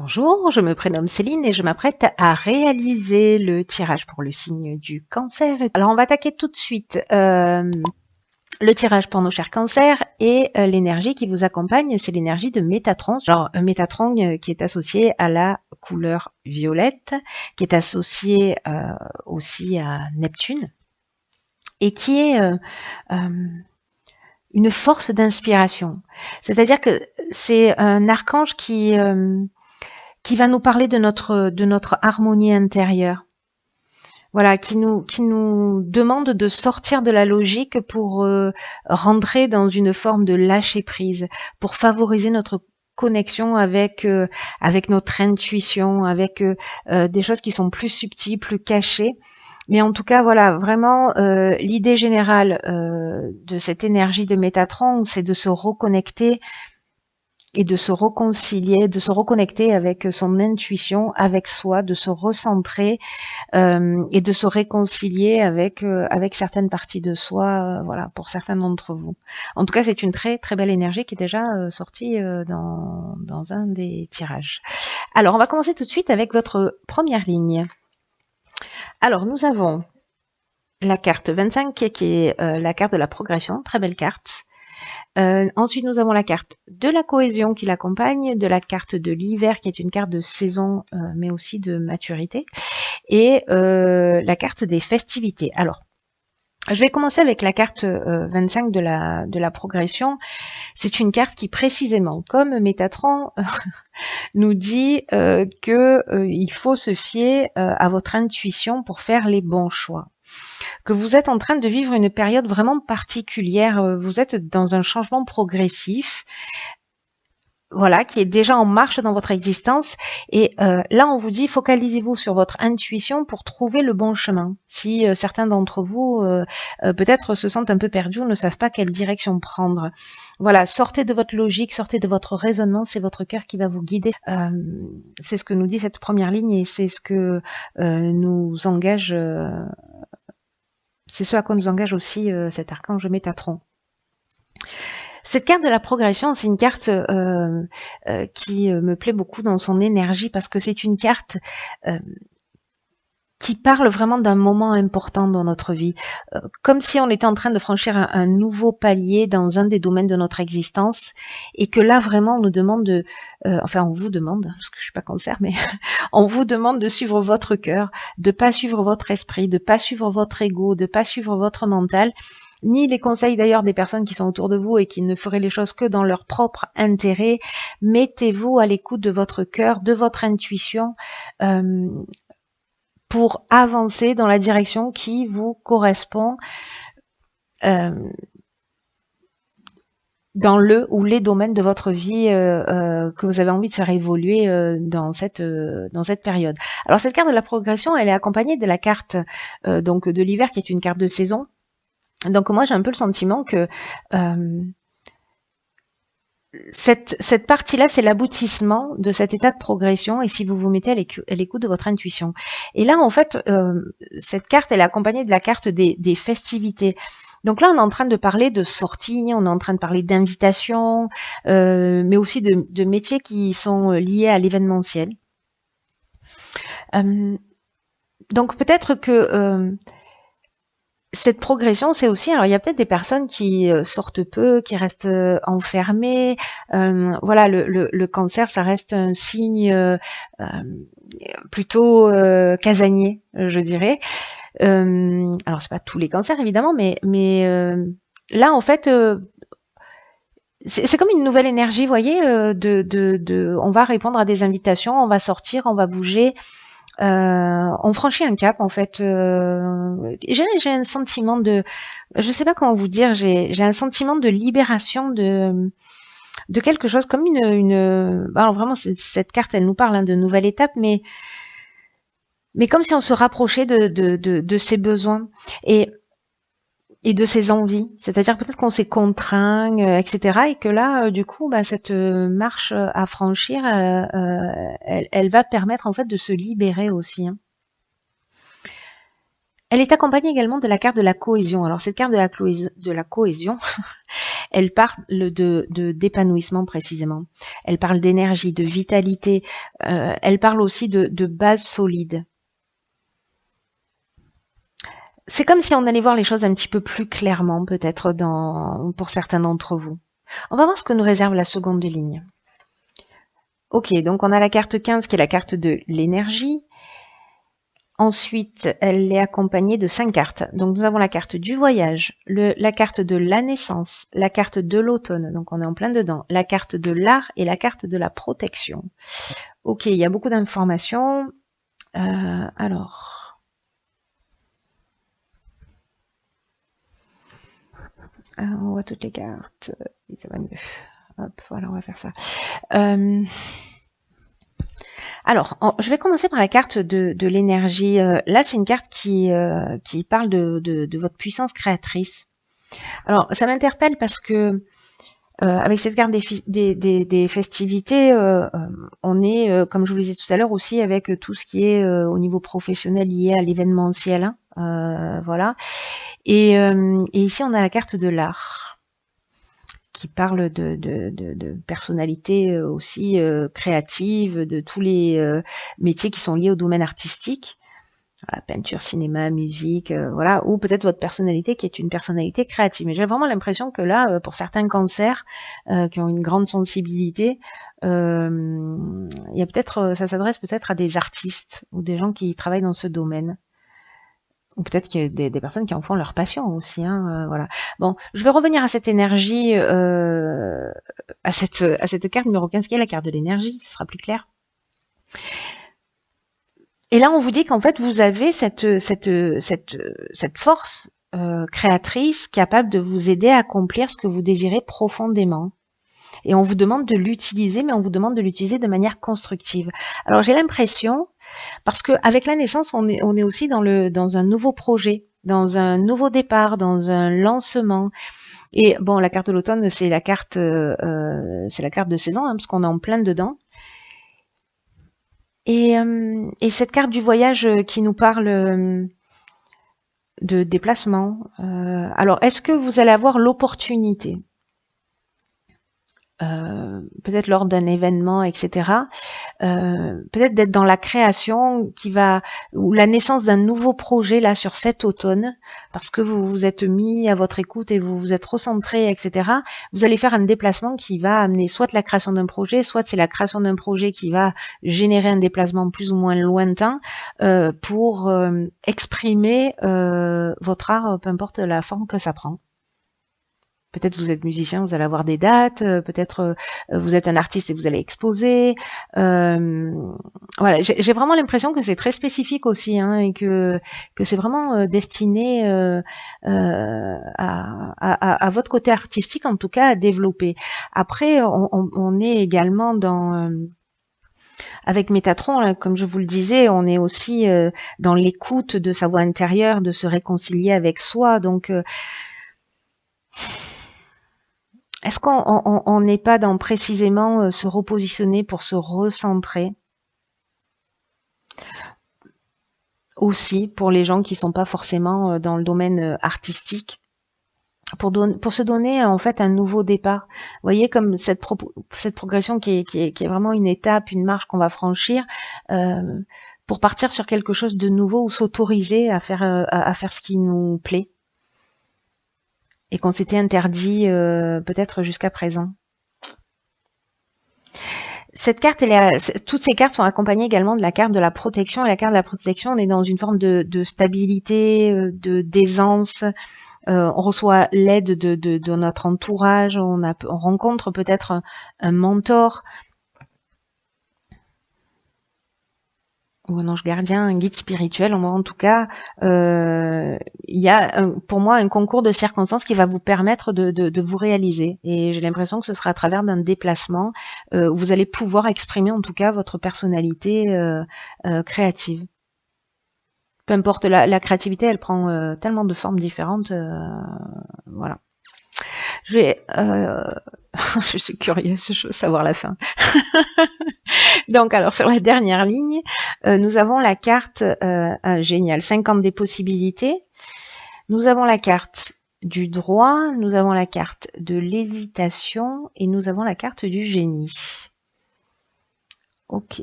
Bonjour, je me prénomme Céline et je m'apprête à réaliser le tirage pour le signe du cancer. Alors on va attaquer tout de suite le tirage pour nos chers cancers et l'énergie qui vous accompagne, c'est l'énergie de Métatron. Genre Métatron qui est associé à la couleur violette, qui est associé aussi à Neptune et qui est une force d'inspiration. C'est-à-dire que c'est un archange qui va nous parler de notre harmonie intérieure. Voilà, qui nous demande de sortir de la logique pour rentrer dans une forme de lâcher prise, pour favoriser notre connexion avec notre intuition, avec des choses qui sont plus subtiles, plus cachées. Mais en tout cas, voilà, vraiment, l'idée générale de cette énergie de Métatron, c'est de se reconnecter et de se réconcilier, de se reconnecter avec son intuition, avec soi, de se recentrer et de se réconcilier avec certaines parties de soi, voilà, pour certains d'entre vous. En tout cas, c'est une très très belle énergie qui est déjà sortie dans un des tirages. Alors, on va commencer tout de suite avec votre première ligne. Alors, nous avons la carte 25 qui est la carte de la progression, très belle carte. Ensuite, nous avons la carte de la cohésion qui l'accompagne, de la carte de l'hiver qui est une carte de saison, mais aussi de maturité, et la carte des festivités. Alors, je vais commencer avec la carte 25 de la progression. C'est une carte qui précisément, comme Métatron, nous dit qu'il faut se fier à votre intuition pour faire les bons choix. Que vous êtes en train de vivre une période vraiment particulière, vous êtes dans un changement progressif, voilà, qui est déjà en marche dans votre existence. Et là, on vous dit, focalisez-vous sur votre intuition pour trouver le bon chemin. Si certains d'entre vous, peut-être se sentent un peu perdus ou ne savent pas quelle direction prendre. Voilà, sortez de votre logique, sortez de votre raisonnement, c'est votre cœur qui va vous guider. C'est ce que nous dit cette première ligne et c'est ce que nous engage... c'est ce à quoi nous engage aussi cet archange Métatron. Cette carte de la progression, c'est une carte qui me plaît beaucoup dans son énergie parce que c'est une carte qui parle vraiment d'un moment important dans notre vie, comme si on était en train de franchir un nouveau palier dans un des domaines de notre existence et que là vraiment on nous demande de, enfin on vous demande, parce que je suis pas cancer, mais on vous demande de suivre votre cœur, de pas suivre votre esprit, de pas suivre votre ego, de pas suivre votre mental, ni les conseils d'ailleurs des personnes qui sont autour de vous et qui ne feraient les choses que dans leur propre intérêt. Mettez-vous à l'écoute de votre cœur, de votre intuition, pour avancer dans la direction qui vous correspond dans le ou les domaines de votre vie que vous avez envie de faire évoluer dans cette période. Alors cette carte de la progression, elle est accompagnée de la carte donc de l'hiver qui est une carte de saison. Donc moi j'ai un peu le sentiment que cette partie-là, c'est l'aboutissement de cet état de progression et si vous vous mettez à l'écoute de votre intuition. Et là, en fait, cette carte, elle est accompagnée de la carte des festivités. Donc là, on est en train de parler de sorties, on est en train de parler d'invitations, mais aussi de métiers qui sont liés à l'événementiel. Donc peut-être que... cette progression, c'est aussi, alors il y a peut-être des personnes qui sortent peu, qui restent enfermées. Voilà, le cancer, ça reste un signe plutôt casanier, je dirais. Alors c'est pas tous les cancers évidemment, mais là en fait, c'est comme une nouvelle énergie, vous voyez, on va répondre à des invitations, on va sortir, on va bouger. On franchit un cap en fait. J'ai un sentiment de, je sais pas comment vous dire, j'ai un sentiment de libération de quelque chose comme alors vraiment cette carte elle nous parle de nouvelle étape, mais comme si on se rapprochait de ses besoins et de ses envies. C'est-à-dire peut-être qu'on s'est contraint, etc. Et que là, du coup, cette marche à franchir, elle va permettre en fait de se libérer aussi. Elle est accompagnée également de la carte de la cohésion. Alors cette carte de la cohésion, Elle parle d'épanouissement précisément. Elle parle d'énergie, de vitalité. Elle parle aussi de base solide. C'est comme si on allait voir les choses un petit peu plus clairement, peut-être pour certains d'entre vous. On va voir ce que nous réserve la seconde ligne. Ok, donc on a la carte 15 qui est la carte de l'énergie. Ensuite, elle est accompagnée de 5 cartes. Donc nous avons la carte du voyage, la carte de la naissance, la carte de l'automne, donc on est en plein dedans, la carte de l'art et la carte de la protection. Ok, il y a beaucoup d'informations. Alors, on voit toutes les cartes, et ça va mieux. Hop, voilà, on va faire ça. Alors, je vais commencer par la carte de l'énergie. Là, c'est une carte qui parle de votre puissance créatrice. Alors, ça m'interpelle parce que avec cette carte des festivités, on est, comme je vous le disais tout à l'heure, aussi avec tout ce qui est au niveau professionnel lié à l'événementiel. Hein, voilà. Et ici, on a la carte de l'art qui parle de personnalités aussi créatives, de tous les métiers qui sont liés au domaine artistique, voilà, peinture, cinéma, musique, voilà, ou peut-être votre personnalité qui est une personnalité créative. Mais j'ai vraiment l'impression que là, pour certains cancers qui ont une grande sensibilité, il y a peut-être, ça s'adresse peut-être à des artistes ou des gens qui travaillent dans ce domaine. Ou peut-être qu'il y a des personnes qui en font leur passion aussi. Hein, voilà. Bon, je vais revenir à cette énergie, à cette carte numéro 15 qui est la carte de l'énergie, ce sera plus clair. Et là, on vous dit qu'en fait, vous avez cette force créatrice capable de vous aider à accomplir ce que vous désirez profondément. Et on vous demande de l'utiliser, mais on vous demande de l'utiliser de manière constructive. Alors, j'ai l'impression, parce qu'avec la naissance, on est aussi dans un nouveau projet, dans un nouveau départ, dans un lancement. Et bon, la carte de l'automne, c'est la carte de saison, hein, parce qu'on est en plein dedans. Et cette carte du voyage qui nous parle de déplacement. Alors, est-ce que vous allez avoir l'opportunité, peut-être lors d'un événement, etc., peut-être d'être dans la création ou la naissance d'un nouveau projet là sur cet automne, parce que vous vous êtes mis à votre écoute et vous vous êtes recentré, etc. Vous allez faire un déplacement qui va amener soit la création d'un projet, soit c'est la création d'un projet qui va générer un déplacement plus ou moins lointain pour exprimer votre art, peu importe la forme que ça prend. Peut-être vous êtes musicien, vous allez avoir des dates, peut-être vous êtes un artiste et vous allez exposer. Voilà, j'ai vraiment l'impression que c'est très spécifique aussi, hein, et que c'est vraiment destiné à votre côté artistique, en tout cas, à développer. Après, on est également dans... avec Métatron, comme je vous le disais, on est aussi dans l'écoute de sa voix intérieure, de se réconcilier avec soi. Donc... est-ce qu'on n'est pas dans précisément se repositionner pour se recentrer? Aussi, pour les gens qui ne sont pas forcément dans le domaine artistique, pour se donner en fait un nouveau départ. Vous voyez, comme cette progression qui est vraiment une étape, une marche qu'on va franchir, pour partir sur quelque chose de nouveau ou s'autoriser à faire ce qui nous plaît. Et qu'on s'était interdit peut-être jusqu'à présent. Cette carte, toutes ces cartes sont accompagnées également de la carte de la protection. Et la carte de la protection, on est dans une forme de stabilité, d'aisance. On reçoit l'aide de notre entourage. On rencontre peut-être un mentor. Ou un ange gardien, un guide spirituel. En tout cas, il y a pour moi un concours de circonstances qui va vous permettre de vous réaliser. Et j'ai l'impression que ce sera à travers d'un déplacement où vous allez pouvoir exprimer en tout cas votre personnalité créative. Peu importe, la créativité, elle prend tellement de formes différentes. Voilà. Je suis curieuse, je veux savoir la fin. Donc, alors, sur la dernière ligne, nous avons la carte géniale, 50 des possibilités. Nous avons la carte du droit, nous avons la carte de l'hésitation et nous avons la carte du génie. Ok.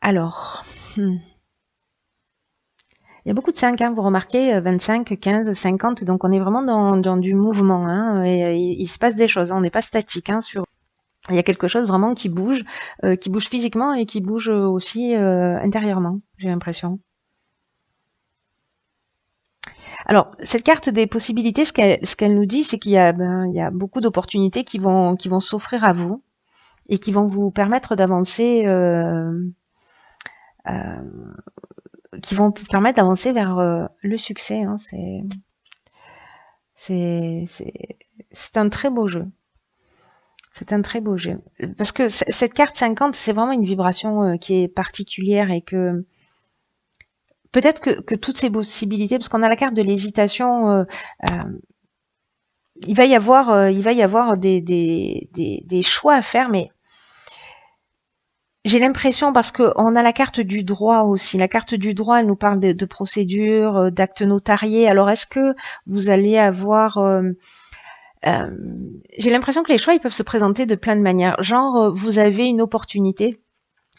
Alors, il y a beaucoup de 5, hein, vous remarquez, 25, 15, 50, donc on est vraiment dans du mouvement, hein, et il se passe des choses, hein, on n'est pas statique, hein, il y a quelque chose vraiment qui bouge physiquement et qui bouge aussi intérieurement, j'ai l'impression. Alors, cette carte des possibilités, ce qu'elle nous dit, c'est qu'il y a, il y a beaucoup d'opportunités qui vont s'offrir à vous et qui vont vous permettre d'avancer, qui vont vous permettre d'avancer vers le succès. Hein. C'est un très beau jeu. C'est un très beau jeu. Parce que cette carte 50, c'est vraiment une vibration qui est particulière et que peut-être que toutes ces possibilités, parce qu'on a la carte de l'hésitation, il va y avoir des choix à faire, mais j'ai l'impression, parce qu'on a la carte du droit aussi. La carte du droit, elle nous parle de procédures, d'actes notariés. Alors, est-ce que vous allez avoir... j'ai l'impression que les choix, ils peuvent se présenter de plein de manières. Genre, vous avez une opportunité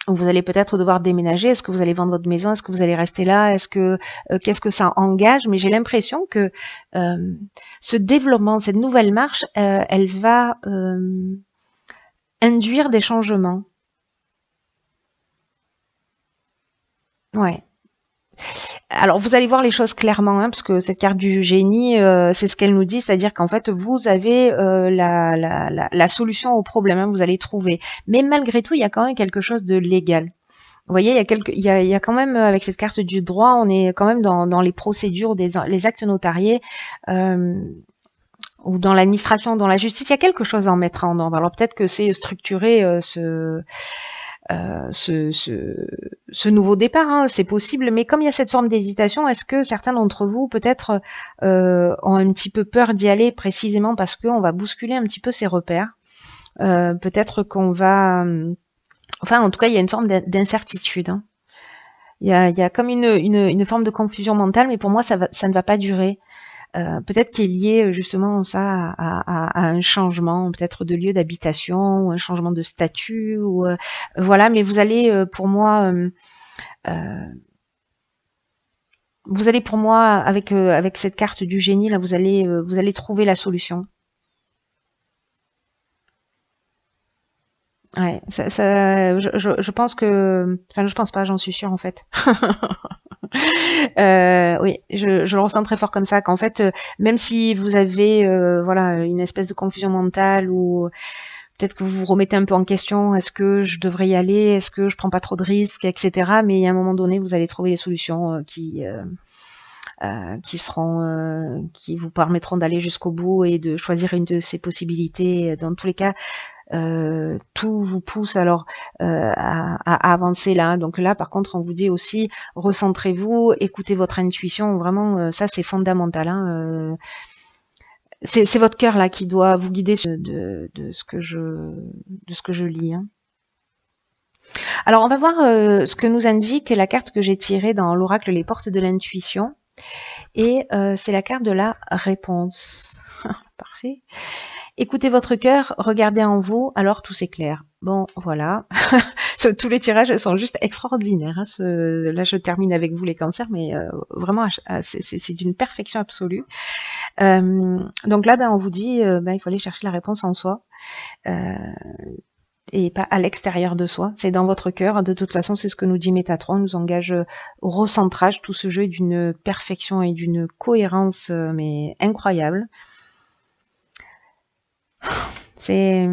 où vous allez peut-être devoir déménager. Est-ce que vous allez vendre votre maison? Est-ce que vous allez rester là? Est-ce que qu'est-ce que ça engage? Mais j'ai l'impression que ce développement, cette nouvelle marche, elle va induire des changements. Ouais. Alors, vous allez voir les choses clairement, hein, parce que cette carte du génie, c'est ce qu'elle nous dit, c'est-à-dire qu'en fait, vous avez la solution au problème, hein, vous allez trouver. Mais malgré tout, il y a quand même quelque chose de légal. Vous voyez, il y a quand même, avec cette carte du droit, on est quand même dans les procédures, les actes notariés, ou dans l'administration, dans la justice, il y a quelque chose à en mettre en ordre. Alors peut-être que c'est structurer ce nouveau départ, hein, c'est possible, mais comme il y a cette forme d'hésitation, est-ce que certains d'entre vous peut-être ont un petit peu peur d'y aller précisément parce qu'on va bousculer un petit peu ses repères, peut-être qu'on va... Enfin, en tout cas, il y a une forme d'incertitude. Hein. Il y a comme une forme de confusion mentale, mais pour moi, ça ne va pas durer. Peut-être qu'il est lié justement ça à un changement, peut-être de lieu d'habitation, ou un changement de statut, ou voilà. Mais vous allez, pour moi, avec cette carte du génie là, vous allez trouver la solution. Ouais, je pense que, enfin, je pense pas, j'en suis sûre en fait. Oui, je le ressens très fort comme ça, qu'en fait, même si vous avez voilà, une espèce de confusion mentale ou peut-être que vous vous remettez un peu en question, est-ce que je devrais y aller, est-ce que je prends pas trop de risques, etc. Mais à un moment donné, vous allez trouver les solutions qui vous permettront d'aller jusqu'au bout et de choisir une de ces possibilités. Dans tous les cas, tout vous pousse alors à avancer là. Donc là, par contre, on vous dit aussi, recentrez-vous, écoutez votre intuition. Vraiment, ça c'est fondamental. Hein. C'est votre cœur là qui doit vous guider de ce que je lis. Hein. Alors, on va voir ce que nous indique la carte que j'ai tirée dans l'oracle Les Portes de l'Intuition. Et c'est la carte de la réponse. Parfait. Écoutez votre cœur, regardez en vous, alors tout s'éclaire. Bon, voilà. Tous les tirages sont juste extraordinaires. Hein. Là, je termine avec vous les cancers, mais vraiment, c'est d'une perfection absolue. Donc là, on vous dit, il faut aller chercher la réponse en soi. Et pas à l'extérieur de soi, c'est dans votre cœur. De toute façon, c'est ce que nous dit Métatron, on nous engage au recentrage. Tout ce jeu est d'une perfection et d'une cohérence mais incroyable. C'est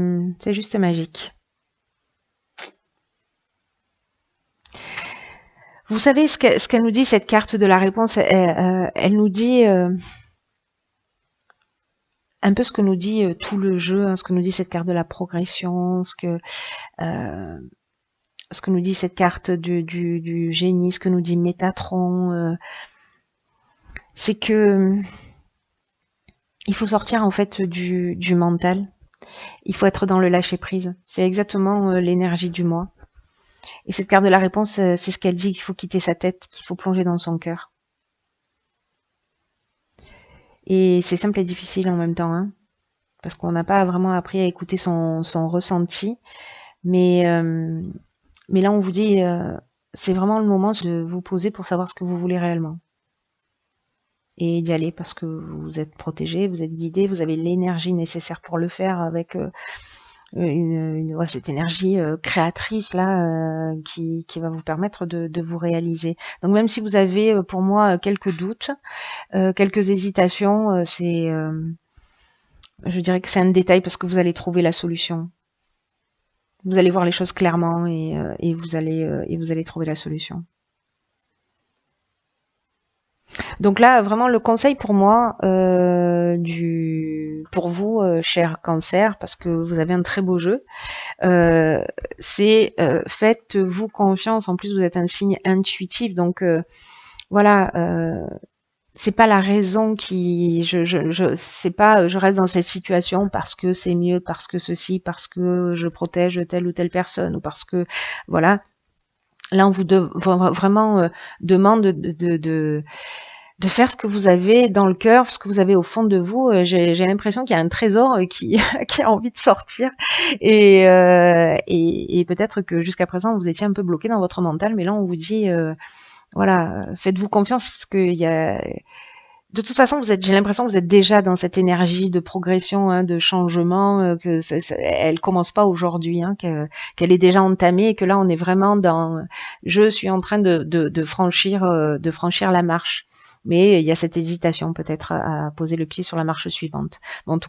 juste magique. Vous savez ce qu'elle nous dit, cette carte de la réponse, elle nous dit un peu ce que nous dit tout le jeu, hein, ce que nous dit cette carte de la progression, ce que nous dit cette carte du génie, ce que nous dit Métatron, c'est que il faut sortir en fait du mental. Il faut être dans le lâcher prise. C'est exactement l'énergie du moi. Et cette carte de la réponse, c'est ce qu'elle dit, qu'il faut quitter sa tête, qu'il faut plonger dans son cœur. Et c'est simple et difficile en même temps, hein, parce qu'on n'a pas vraiment appris à écouter son ressenti. Mais, euh, mais là, on vous dit, c'est vraiment le moment de vous poser pour savoir ce que vous voulez réellement. Et d'y aller parce que vous êtes protégé, vous êtes guidé, vous avez l'énergie nécessaire pour le faire avec ouais, cette énergie créatrice là qui va vous permettre de vous réaliser. Donc même si vous avez pour moi quelques doutes, quelques hésitations, je dirais que c'est un détail parce que vous allez trouver la solution. Vous allez voir les choses clairement et vous allez trouver la solution. Donc là, vraiment, le conseil pour moi, pour vous, cher Cancer, parce que vous avez un très beau jeu, c'est faites-vous confiance. En plus, vous êtes un signe intuitif, donc voilà. C'est pas la raison qui, c'est pas, je reste dans cette situation parce que c'est mieux, parce que ceci, parce que je protège telle ou telle personne, ou parce que, voilà. Là, on vous vraiment demande de faire ce que vous avez dans le cœur, ce que vous avez au fond de vous. J'ai l'impression qu'il y a un trésor qui, qui a envie de sortir. Et peut-être que jusqu'à présent, vous étiez un peu bloqué dans votre mental, mais là, on vous dit, voilà, faites-vous confiance, parce qu'il y a... De toute façon, j'ai l'impression que vous êtes déjà dans cette énergie de progression, hein, de changement, que elle commence pas aujourd'hui, hein, qu'elle est déjà entamée et que là, on est vraiment dans, je suis en train de franchir la marche. Mais il y a cette hésitation peut-être à poser le pied sur la marche suivante. Bon, en tout